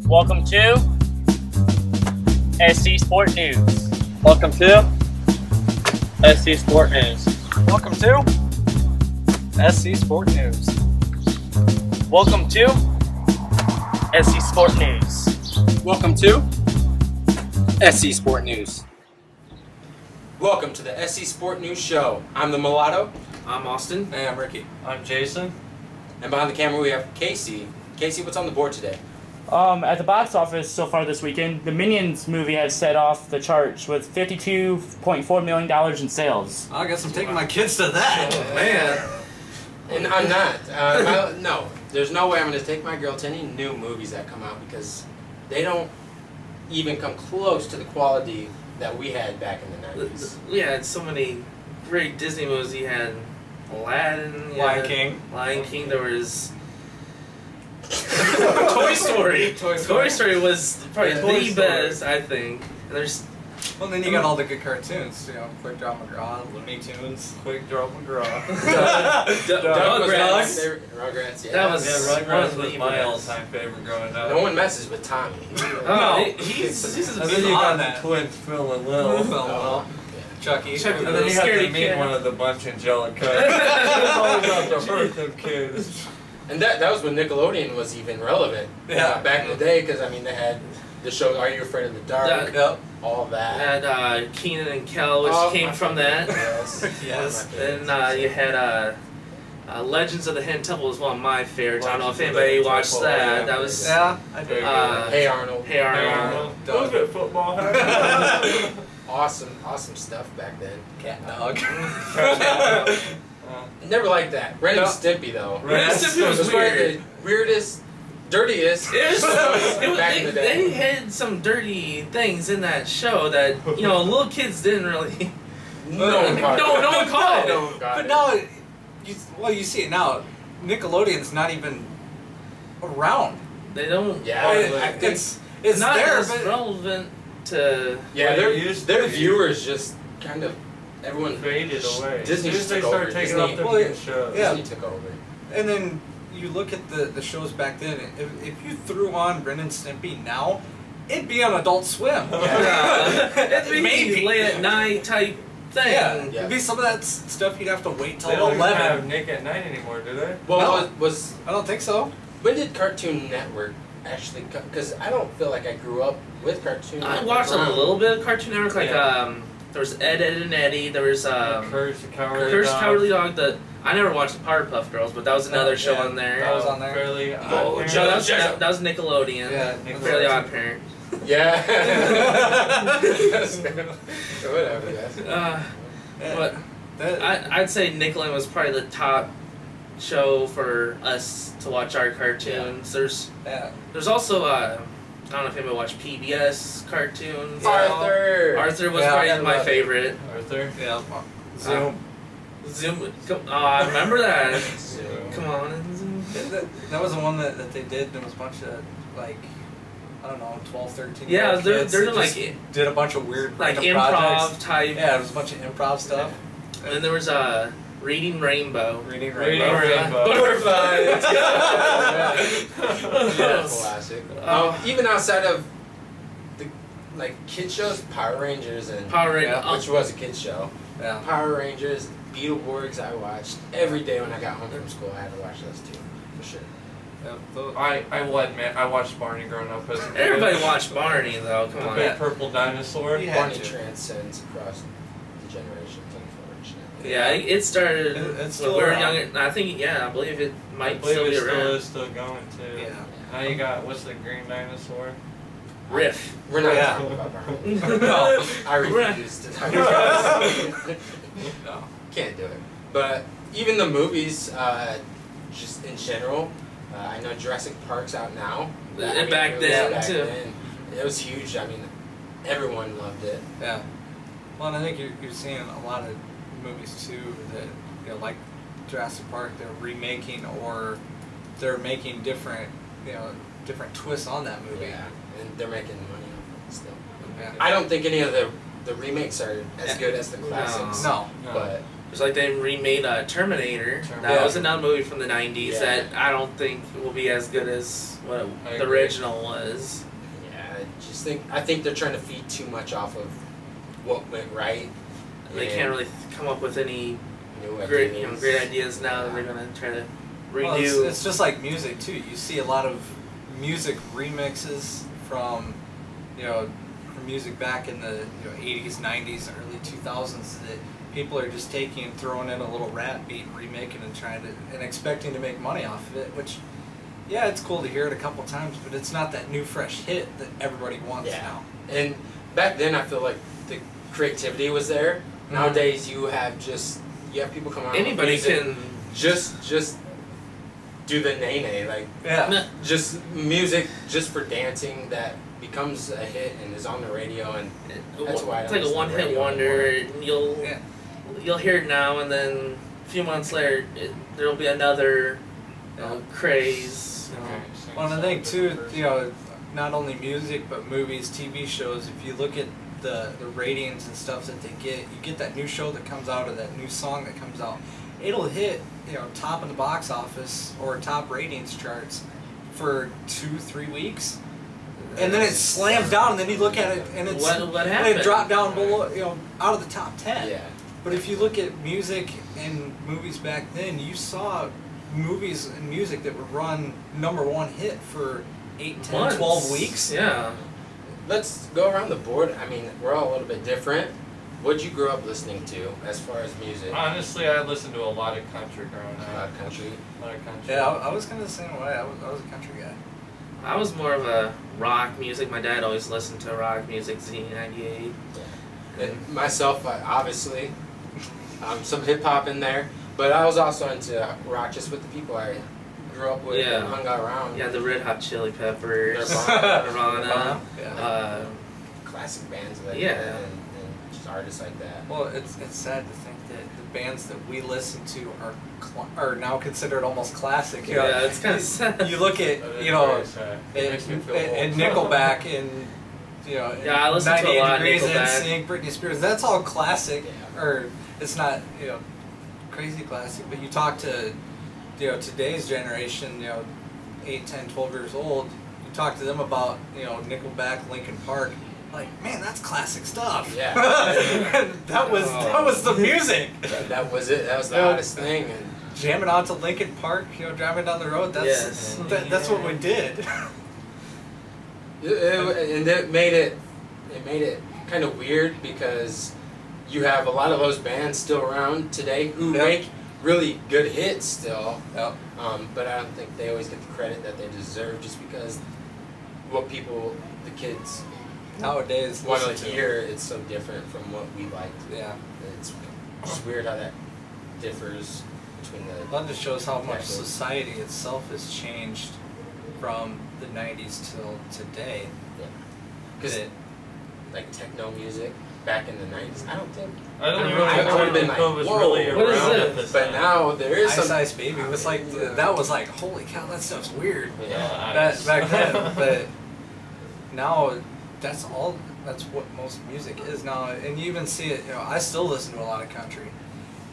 Welcome to SC Sport News. Welcome to SC Sport News. Welcome to SC Sport News. Welcome to SC Sport News. Welcome to SC Sport News. Welcome to the SC Sport News Show. I'm the Mulatto. I'm Austin. And I'm Ricky. I'm Jason. And behind the camera we have Casey. Casey, what's on the board today? At the box office so far this weekend, the Minions movie has set off the charts with $52.4 million in sales. I guess I'm taking my kids to that. Oh, man. And I'm not. No, there's no way I'm going to take my girl to any new movies that come out because they don't even come close to the quality that we had back in the 90s. We had so many great Disney movies. You had Aladdin, Lion King. There was Toy Story. Toy Story was probably the best, I think. And there's Well, then you got all the good cartoons. You know, Quick Draw McGraw, Looney Tunes. Quick Draw McGraw. Rugrats. Rugrats, yeah. That was Rugrats was my all-time favorite growing up. No one messes with Tommy. Oh, he's And then you got the twins, Phil and Lil. Oh, Chucky. And then you had to meet one of the bunch Angelica. It's all about the birth of kids. And that was when Nickelodeon was even relevant. Back in the day, because I mean they had the show Are You Afraid of the Dark? All of that. had Keenan and Kel, which came from that. Yes. Yes. Then you had Legends of the Hidden Temple was one of my favorites. I don't know if anybody watched that. That was I did. Hey Arnold. Hey Arnold. Look at football. Awesome stuff back then. Cat Dog. Never liked that. Ren and Stimpy though. Ren and Stimpy was probably weird. the weirdest, dirtiest back in the day. They had some dirty things in that show that little kids didn't really. No one caught it. But now, you see it now. Nickelodeon's not even around. They don't. Yeah, it's not there, as but relevant to. Yeah, their viewers just kind of everyone faded away. Disney just took started over. taking off their good shows. Disney took over. And then you look at the shows back then. If you threw on Ren and Stimpy now, it'd be on Adult Swim. It'd be maybe late at night type thing. Yeah, it'd be some of that stuff you'd have to wait till They don't 11. have Nick at Night anymore, do they? Well, No. was I don't think so. when did Cartoon Network actually come? Because I don't feel like I grew up with Cartoon Network. I watched a little bit of Cartoon Network, like there was Ed, Ed and Eddie. There was Courage the Cowardly Dog. I never watched the Powerpuff Girls, but that was another show on there. That was on there. Fairly Oh, Odd that Parents. was Nickelodeon. Yeah, Fairly Odd Parent. Yeah. Whatever. But I'd say Nickelodeon was probably the top show for us to watch our cartoons. There's also I don't know if anybody watched PBS cartoons. Arthur was probably my favorite. Arthur. Yeah. Zoom. I remember that. Zoom. Come on. Zoom. That was the one that they did. There was a bunch of like, I don't know, 12, 13 Yeah, year they're kids that like just did a bunch of weird like random improv projects. type. Yeah, it was a bunch of improv stuff. And then there was Reading Rainbow. Reading Rainbow. Butterfly. Classic. Even outside of the kid shows, Power Rangers and Power Rangers, which was a kid show. Yeah. Power Rangers, Beetleborgs. I watched every day when I got home from school. I had to watch those two for sure. I will admit, I watched Barney growing up as a kid. Everybody watched Barney though. Come The on. big purple dinosaur. You had Barney to. transcends across the generations, unfortunately. Yeah, it started It's when still we were around. younger. I think, I believe it I might believe still it be still around. is still going too. Yeah. Now you got, what's the green dinosaur? Riff. We're not Yeah. talking about Barney. No. I refuse to talk about it. No, can't do it. But even the movies, just in general, I know Jurassic Park's out now. And back then, too. It was huge. I mean, everyone loved it. Yeah. Well, and I think you're seeing a lot of movies too that like Jurassic Park, they're remaking or they're making different twists on that movie. Yeah, and they're making money off it still. Yeah. I don't think any of the remakes are as good as the classics. No. But Just like they remade Terminator. That was another movie from the 90s that I don't think will be as good as what the original was. Yeah, I think they're trying to feed too much off of what went right. They can't really come up with any great ideas now that they're going to try to redo. Well, it's just like music too. You see a lot of music remixes from music back in the 80s, 90s, early 2000s that people are just taking and throwing in a little rap beat and remaking and trying to and expecting to make money off of it. Which, yeah, it's cool to hear it a couple times, but it's not that new fresh hit that everybody wants now. And back then, I feel like the creativity was there. Nowadays, you have people come out. Anybody can just do the nay like just music just for dancing that becomes a hit and is on the radio, and that's why it's like a one-hit wonder. You'll hear it now, and then a few months later, there'll be another craze. Well, and I think too, not only music but movies, TV shows. If you look at the ratings and stuff that they get, you get that new show that comes out or that new song that comes out, it'll hit top of the box office or top ratings charts for 2-3 weeks, and then it slams down, and then you look at it and it's what happened? And it dropped down below, out of the top 10. Yeah. But if you look at music and movies back then, you saw movies and music that would run #1 hit for 8, 10, Months. 12 weeks. Yeah. Let's go around the board. I mean, we're all a little bit different. What'd you grow up listening to as far as music? Honestly, I listened to a lot of country growing up. A lot of country. Yeah, I was kind of the same way. I was a country guy. I was more of a rock music. My dad always listened to rock music, Z98. And myself, obviously, some hip hop in there, but I was also into rock just with the people I grew up with and hung out around. Yeah, the Red Hot Chili Peppers, Nirvana, Nirvana, classic bands like that, and just artists like that. Well, it's sad to think that the bands that we listen to are now considered almost classic. Yeah, it's kind of sad. You look at and Nickelback and I listen to a lot of 98 Degrees, Nickelback. NSYNC, Britney Spears. That's all classic, or it's not crazy classic. But you talk to today's generation, 8, 10, 12 years old. You talk to them about Nickelback, Linkin Park. Like, man, that's classic stuff. Yeah. that was the music. That was it. That was the hottest thing. And jamming out to Linkin Park, driving down the road. That's what we did. And it made it kind of weird because you have a lot of those bands still around today who make really good hits still. Yep. But I don't think they always get the credit that they deserve just because the kids nowadays want to hear. It's so different from what we liked. Yeah. It's just weird how that differs between the. That just shows how much society itself has changed from the 90s till today. Yeah. Because like techno music back in the 90s, I don't think. I don't would have been like, whoa, what is this? But now there is some. Ice Baby was like that was like, holy cow, that stuff's weird. Yeah. Back then, but now that's what most music is now, and you even see it. I still listen to a lot of country,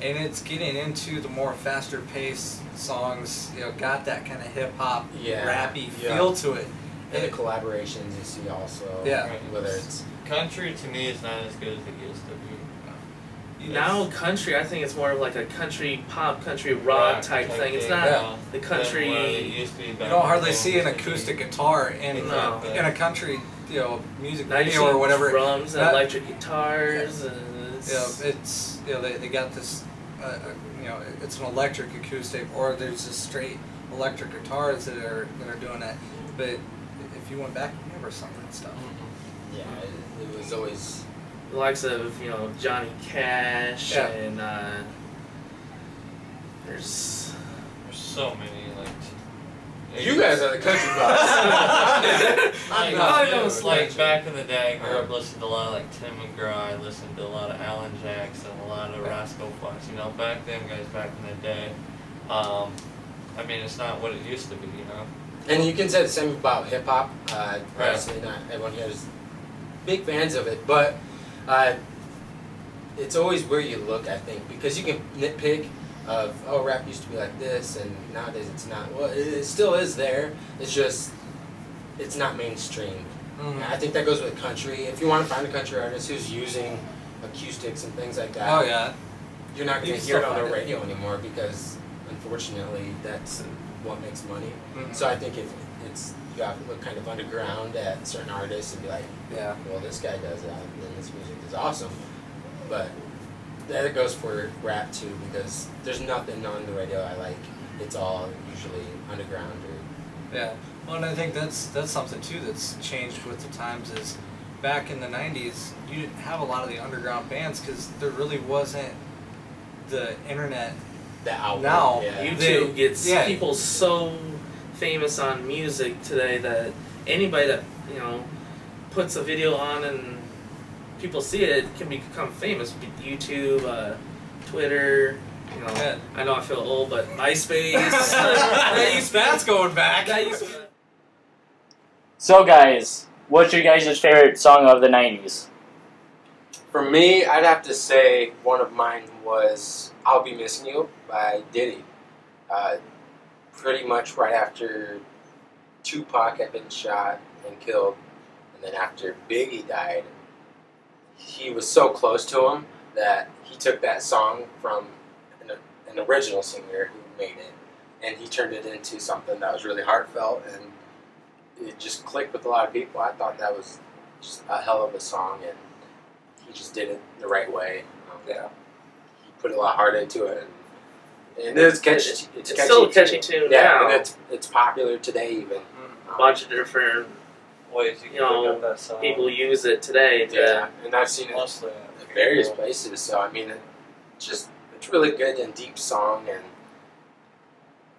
and it's getting into the more faster paced songs. Got that kind of hip hop, rappy feel to it. And the collaborations you see also. Yeah. Whether it's country to me is not as good as it used to be. Now country, I think it's more of like a country pop, country rock type thing. It's not the country. You don't hardly see an acoustic guitar in a country music video or whatever. Drums and electric guitars. And it's they got this it's an electric acoustic, or there's just straight electric guitars that are doing that. But if you went back, you never saw that stuff. Yeah, it was always the likes of Johnny Cash and there's so many you guys are the country guys. Like back in the day, I grew up listening to a lot of like Tim McGraw. I listened to a lot of Alan Jackson, a lot of Roscoe Flex. Back then, guys, back in the day. I mean, it's not what it used to be, And you can say the same about hip hop. Obviously, not everyone here is big fans of it, but it's always where you look, I think, because you can nitpick of, oh, rap used to be like this, and nowadays it's not. Well, it still is there. It's just, it's not mainstream. And I think that goes with country. If you want to find a country artist who's using acoustics and things like that, oh yeah, you're not going to hear it on the radio anymore because, unfortunately, that's what makes money. So I think if it's, you have to look kind of underground at certain artists and be like, yeah, well, this guy does that, and then this music is awesome. But that goes for rap too, because there's nothing on the radio I like. It's all usually underground or. Yeah. Well, and I think that's something too that's changed with the times. Is back in the '90s, you didn't have a lot of the underground bands because there really wasn't the internet. The outlet, now, YouTube gets people so famous on music today that anybody that puts a video on and people see it can become famous. YouTube, Twitter. I know I feel old, but MySpace. That's going back. So guys, what's your guys' favorite song of the 90s? For me, I'd have to say one of mine was "I'll Be Missing You" by Diddy. Pretty much right after Tupac had been shot and killed, and then after Biggie died, he was so close to him that he took that song from an original singer who made it, and he turned it into something that was really heartfelt, and it just clicked with a lot of people. I thought that was just a hell of a song, and he just did it the right way. He put a lot of heart into it, and it's catchy. It's catchy still a catchy tune now. now. And it's popular today even. A bunch of different ways you can pick up that song. people use it today. And I've seen it Mostly at various places. So I mean, it's really good and deep song, and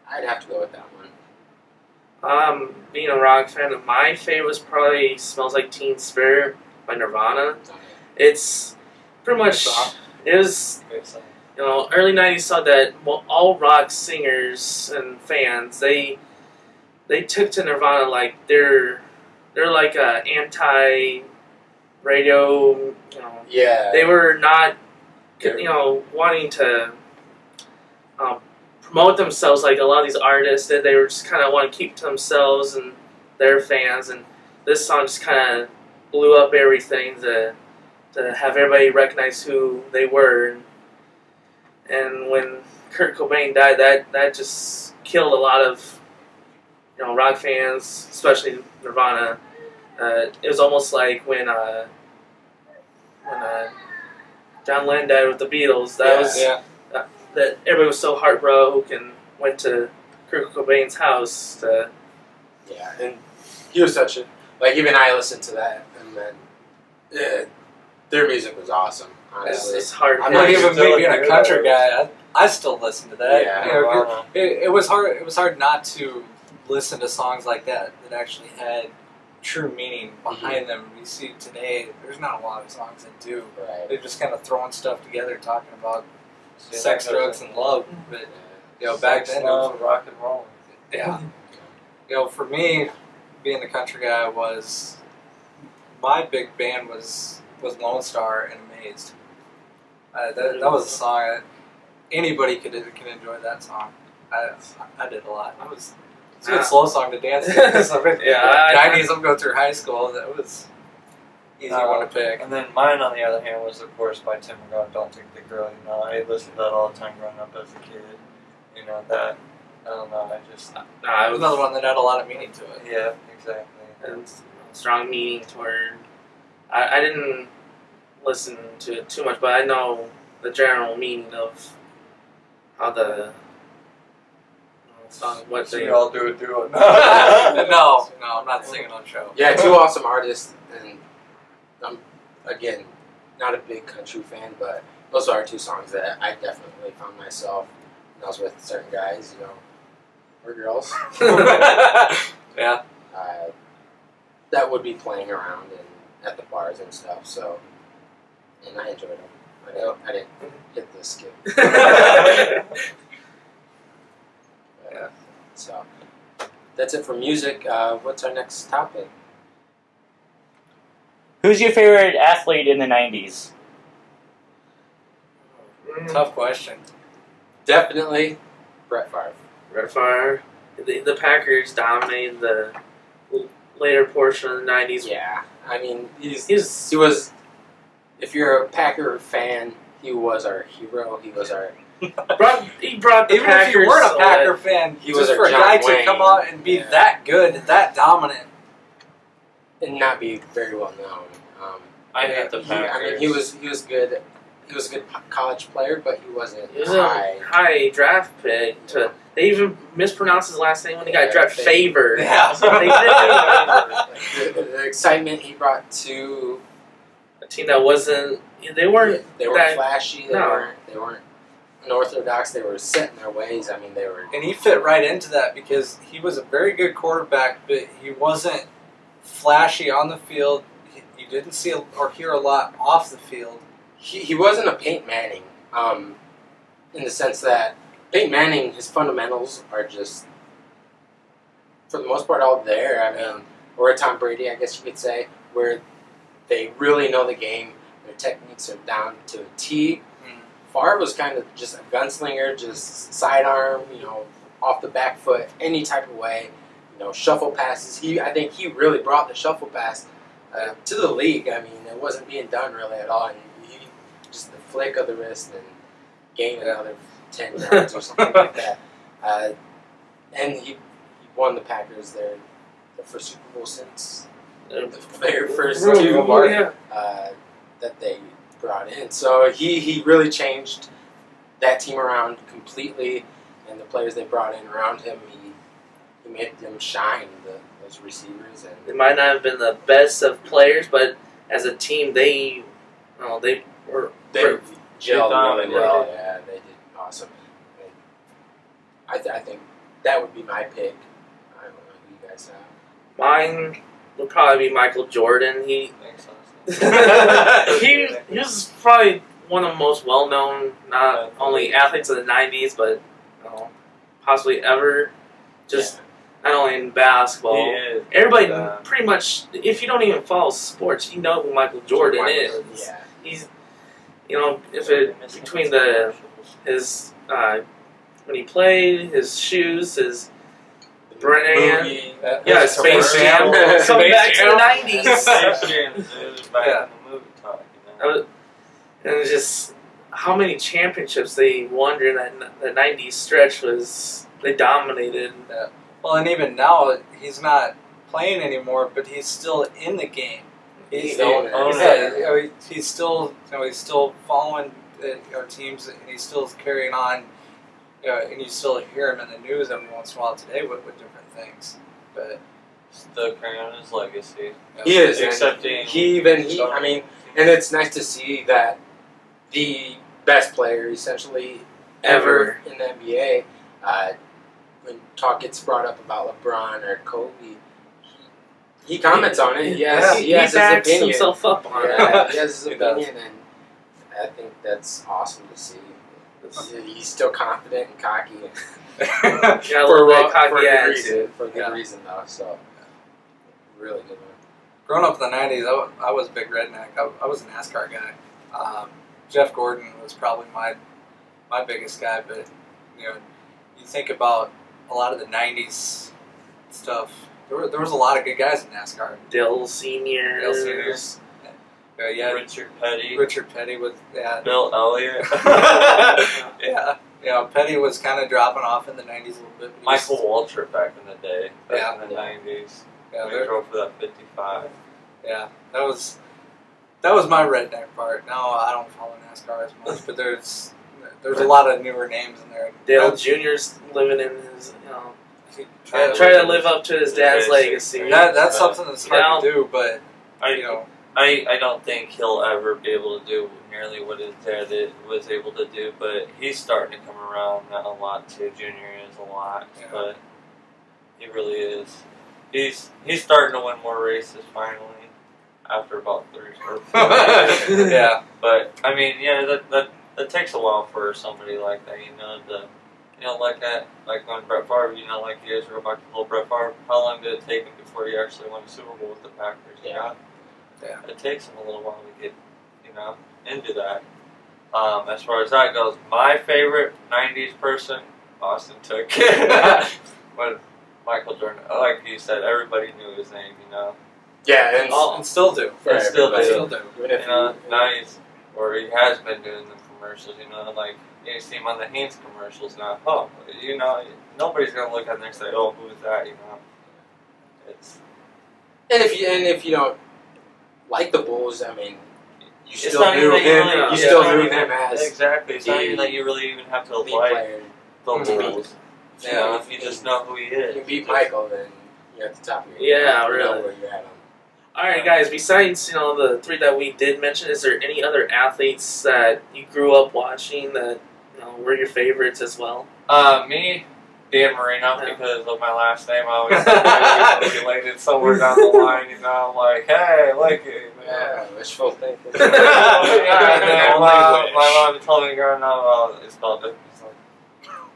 I'd have to go with that one. Being a rock fan, my favorite was probably "Smells Like Teen Spirit" by Nirvana. It's pretty much it was early '90s saw that all rock singers and fans they took to Nirvana like they're like a anti-radio. They were not wanting to promote themselves like a lot of these artists that they were just kind of want to keep to themselves and their fans, and this song just kind of blew up everything to have everybody recognize who they were. And when Kurt Cobain died, that just killed a lot of rock fans, especially Nirvana. It was almost like when John Lennon died with the Beatles. That everybody was so heartbroken and went to Kurt Cobain's house to. Yeah, and he was such a even I listened to that, and then their music was awesome. Honestly, it's hard. I'm not even maybe a country guy. I still listen to that. Yeah, it was hard. It was hard not to listen to songs like that actually had true meaning behind them. You see today, there's not a lot of songs that do. Right. They're just kind of throwing stuff together, talking about sex, drugs, and love. But back then, love, rock and roll. Yeah. For me, being the country guy was my big band was Lone Star and Amazed. That was a song that anybody can enjoy that song. I did a lot. It's a good slow song to dance to. 90s, I'm going through high school. That was easy one to pick. And then mine, on the other hand, was of course by Tim McGraw, "Don't Take the Girl." I listened to that all the time growing up as a kid. That I don't know. It was another one that had a lot of meaning to it. Yeah, exactly. And strong meaning toward. I didn't listen to it too much, but I know the general meaning of how the song. What they all do it. No, I'm not singing on show. Yeah, two awesome artists, and I'm again not a big country fan, but those are two songs that I definitely found myself. When I was with certain guys, or girls. Yeah. That would be playing around and at the bars and stuff. So, and I enjoyed them. I didn't hit the skip. Yeah. So that's it for music. What's our next topic? Who's your favorite athlete in the 90s? Tough question. Definitely Brett Favre. Brett Favre. The Packers dominated the later portion of the 90s. Yeah, I mean, he was. If you're a Packer fan, he was our hero. He was our. He brought the Even Packers. if you weren't a Packer fan, he just was our for a John guy Wayne. to come out and be that good, that dominant, and not be very well known. I hate the Packers. I mean, he was good. He was a good college player, but he wasn't He was high. a high draft pick. They even mispronounced his last name when he got drafted. Favor. Yeah. The excitement he brought to A team that wasn't. They weren't. They weren't flashy. They weren't unorthodox. They were set in their ways. I mean, they were. and he fit right into that because he was a very good quarterback, but he wasn't flashy on the field. You didn't see or hear a lot off the field. He wasn't a Peyton Manning, in the sense that Peyton Manning, his fundamentals are just, for the most part, all there. I mean, or a Tom Brady, I guess you could say, where they really know the game. Their techniques are down to a T. Favre was kind of just a gunslinger, just sidearm, off the back foot, any type of way, shuffle passes. I think he really brought the shuffle pass to the league. I mean, it wasn't being done really at all. And just the flick of the wrist and gain another 10 yards or something like that. And he won the Packers their first Super Bowl since the very first two that they brought in. So he really changed that team around completely, and the players they brought in around him, he made them shine, those receivers. And They might not have been the best of players, but as a team, they were gelled really well. Yeah, they did awesome. I think that would be my pick. I don't know who you guys have. Mine would probably be Michael Jordan. He was probably one of the most well-known, not only athletes of the 90s, but possibly ever. Just not only in basketball. Everybody pretty much, if you don't even follow sports, you know who Michael Jordan is. Yeah. He's, between his when he played, his shoes, his brand, Space Jam, coming back to the 90s. And just how many championships they won during the 90s stretch they dominated. Well, and even now, he's not playing anymore, but he's still in the game. He's still following our teams, and he's still carrying on. And you still hear him in the news every once in a while today with different things. But still carrying on his legacy. He is, accepting. I mean, and it's nice to see that the best player, essentially, ever in the NBA, when talk gets brought up about LeBron or Kobe, he comments on it. He has his backs opinion. himself up on it. He has his opinion, and I think that's awesome to see. He's still confident and cocky. For a good reason, though. So, really good one. Growing up in the 90s, I was a big redneck. I was a NASCAR guy. Jeff Gordon was probably my biggest guy, but you think about a lot of the 90s stuff. There was a lot of good guys in NASCAR. Dale Seniors. Richard Petty was Bill Elliott. Petty was kind of dropping off in the 90s a little bit. Michael Waltrip back in the day, back in the 90s. Yeah, when he drove for that 55. Yeah, that was my redneck part. Now I don't follow NASCAR as much, but there's a lot of newer names in there. Dale Jr.'s living in his, trying to live up to his dad's legacy. That's something that's hard to do, but I don't think he'll ever be able to do nearly what his dad was able to do, but he's starting to come around a lot too. Junior is a lot, but he really is. He's starting to win more races finally after about 3 or 4 years. Yeah, but I mean, that takes a while for somebody like that. Like when Brett Favre, like you guys were about to pull Brett Favre. How long did it take him before he actually won a Super Bowl with the Packers? Yeah. It takes him a little while to get, into that. As far as that goes, my favorite '90s person, Austin took. When Michael Jordan, like you said, everybody knew his name, you know. Yeah, and still do. And still Still do. do. Even if You know, now he's, or he has been doing the commercials, you know, like you see him on the Haynes commercials now. Oh, you know, nobody's gonna look at there and say, "Oh, who is that?" You know, it's. And if you don't like the Bulls, I mean, you It's still not knew even that you him. really- You it's still not knew even- him as Exactly. It's not the even that you really even have to lead like player. the Bulls. You know, Yeah. if you just know who he If is. you beat Michael, then you're at the top of your Yeah, game. You know really. where you're at on. All right, guys. Besides, the 3 that we did mention, is there any other athletes that you grew up watching that were your favorites as well? Me, Dan Marino, Yeah. because of my last name. I always thought maybe related somewhere down the line. You know, like, hey, like it. Yeah, wishful thinking. And then Only my wish. mom told me growing up, oh, it's called it.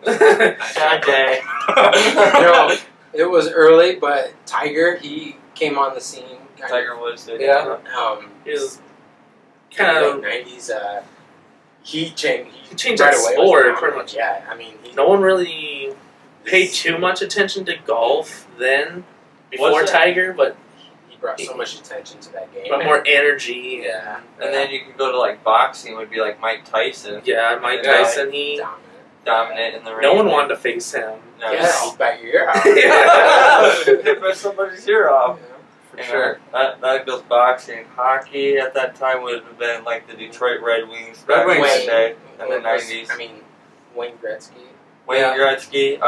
Sad day. It was early, but Tiger, he came on the scene. Tiger Woods did. Yeah. He was In kind the of. late 90s, he changed. He changed right that away. sport, Was pretty much. Yeah, I mean, No one really paid too much attention to golf then, before Was it? Tiger, but He brought so much attention to that game. more energy. Yeah. And then you could go to like boxing, would be like Mike Tyson, Yeah, Mike Yeah. Tyson, he. Dominant. dominant in the ring. No one wanted to face him. No. Yeah, he'd bite your ear out. Rip somebody's ear off. For You know, sure. that goes boxing. Hockey at that time would have been like the Detroit Red Wings Red back in Wings. the day, in the What was- 90s. I mean, Wayne Gretzky. Wayne Yeah. Gretzky,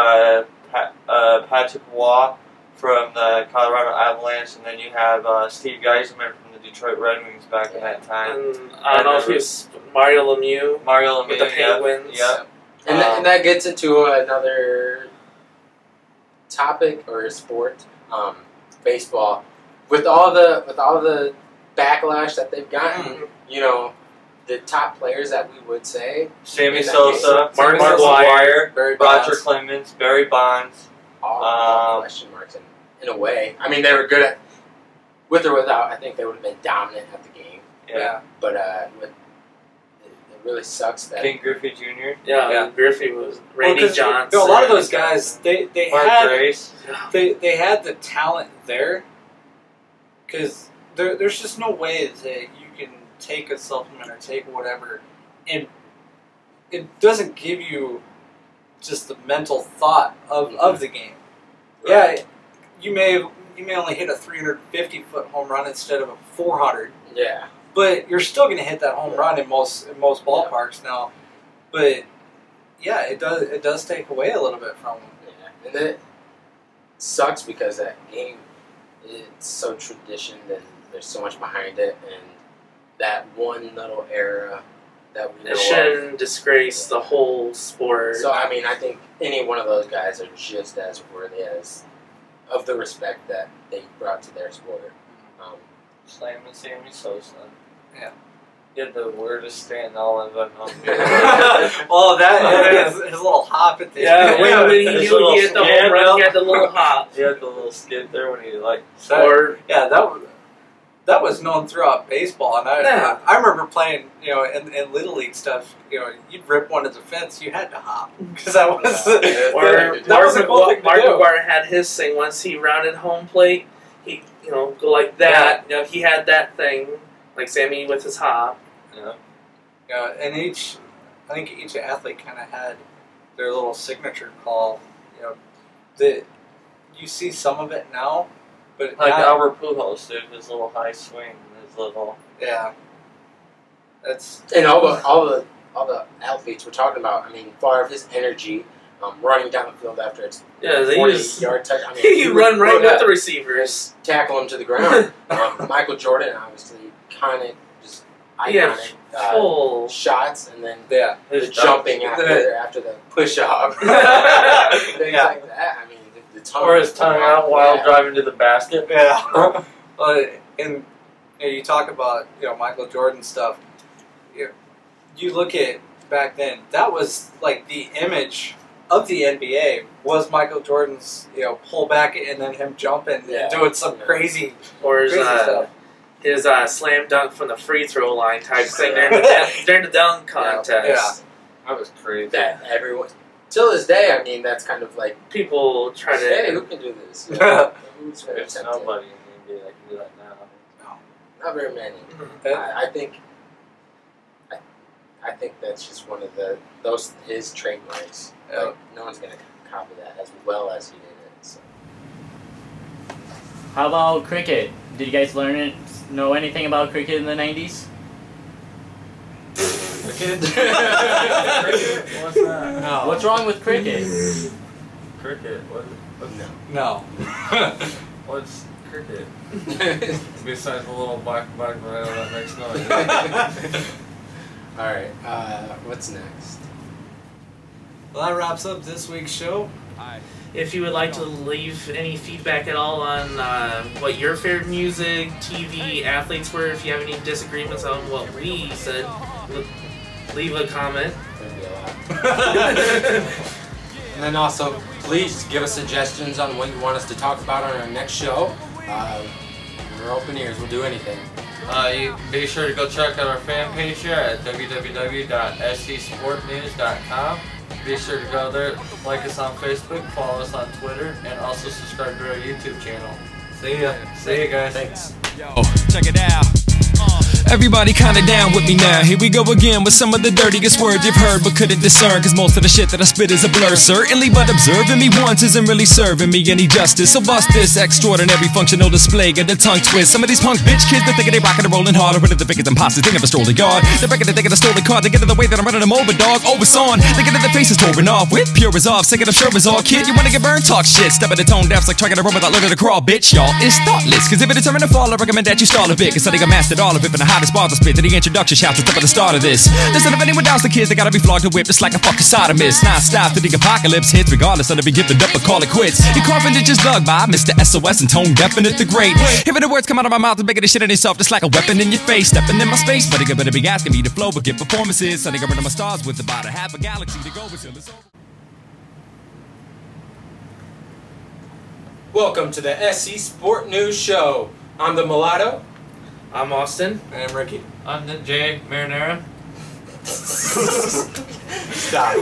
Patrick Waugh from the Colorado Avalanche, and then you have Steve Geiserman from the Detroit Red Wings back in that time. And I don't know if he was Mario Lemieux. Mario Lemieux, With the Penguins. Yeah. And that gets into another topic or sport, baseball. With all the backlash that they've gotten, the top players that we would say, Sammy In that Sosa, case, Mark Mark McGwire, McGwire, Barry Roger Bonds. Clemens, Barry Bonds. all question marks in a way. I mean, they were good at, with or without, I think they would have been dominant at the game. Yeah. But it really sucks that King Griffey Jr. Yeah, Griffey was Randy Johnson. A lot of those guys, they Mark had Grace. they had the talent there, because there's just no way that you can take a supplement or take whatever, and it doesn't give you just the mental thought of the game. Right. Yeah, you may only hit a 350-foot home run instead of a 400, Yeah. but you're still going to hit that home run in most ballparks now. But yeah, it does take away a little bit from them. Yeah. And it sucks because that game, it's so traditioned and there's so much behind it, and that one little era that we know It of. shouldn't disgrace the whole sport. So I mean, I think any one of those guys are just as worthy as of the respect that they brought to their sport. Slamming Sammy Sosa. Yeah. He had the weirdest stand all of them. Well, that his little hop at the yeah, Yeah. when he His knew little he hit the skid, home run, he had the little hop. He had the little skid there when he like. Or Yeah, that was known throughout baseball, and Yeah. I remember playing, in Little League stuff. You'd rip one of the fence, you had to hop because that was Or that was a cool thing to Mark do. McGwire had his thing once he rounded home plate. He go like that. He had that thing like Sammy with his hop. Yeah. And I think each athlete kind of had their little signature call. That you see some of it now, but Like not, Albert Pujols, dude, his little high swing, his little. yeah, that's And all the athletes we're talking about. I mean, far of his energy, running down the field after it's Yeah, they 40-yard touch. I mean, you run right would with the receivers. tackle him to the ground. Michael Jordan, obviously, iconic, just Yeah, iconic full. shots, and then yeah. the jumping after the push off, things Yeah. like that. I mean, the tongue Or his tongue out while driving to the basket. Yeah. And you talk about Michael Jordan stuff. You look at back then, that was like the image of the NBA was Michael Jordan's pull back and then him jumping Yeah. and doing some crazy Or his, stuff. his slam dunk from the free throw line type thing during the dunk contest. Yeah. That was crazy. That everyone, till this day, I mean, that's kind of like, People try to. hey, who can do this? You know, who's gonna There's attempt it? nobody in the NBA that can do that now. Not very many. I think that's just one of his trademarks. Yeah. Like, no one's gonna copy that as well as he did it. So. How about cricket? Did you guys know anything about cricket in the 90s? Cricket? What's that? No. What's wrong with cricket? Cricket? No. What's cricket? Besides the little black radio that makes noise. Alright, what's next? Well, that wraps up this week's show. If you would like to leave any feedback at all on what your favorite music, TV, athletes were, if you have any disagreements on what we said, leave a comment. There'd be a lot. And then also, please give us suggestions on what you want us to talk about on our next show. We're open ears, we'll do anything. You be sure to go check out our fan page here at www.ScSportNews.com. Be sure to go there, like us on Facebook, follow us on Twitter, and also subscribe to our YouTube channel. See ya. See ya, guys. Thanks. Yo, check it out. Everybody kinda down with me now. Here we go again with some of the dirtiest words you've heard but couldn't discern, cause most of the shit that I spit is a blur. Certainly, but observing me once isn't really serving me any justice. So bust this extraordinary functional display, get the tongue twist. Some of these punk bitch kids, they're thinking they rockin' and rollin' hard, but if the pickets imposters, they never stole a guard. They're breaking the thinking a stolen card, they get in the way that I'm running them over, dog. Oh, it's on. They get in their faces torn off with pure resolve, singing I'm sure it's all. Kid, you wanna get burned? Talk shit. Step at the tone deafs like trying to run without learning to crawl, bitch. Y'all is thoughtless, cause if it determined to fall, I recommend that you stall a bit, cause I think I mastered all of it from the hottest bars I spit to the introduction shouts at the start of this. Listen, if anyone doubts the kids, they gotta be flogged and whipped just like a fucking sodomist. Non-stop to the apocalypse hits, regardless of to be gifted up or call it quits. Your coffin is just dug by Mr. SOS and Tone Definite the Great. Hearing the words come out of my mouth and making this shit in yourself just like a weapon in your face. Stepping in my space, but you better be asking me to flow, but get performances. Sending rid of my stars with about a half a galaxy to go until it's over. Welcome to the SC Sport News Show. I'm the Mulatto. I'm Austin. And I'm Ricky. I'm the Jay Marinara. Stop.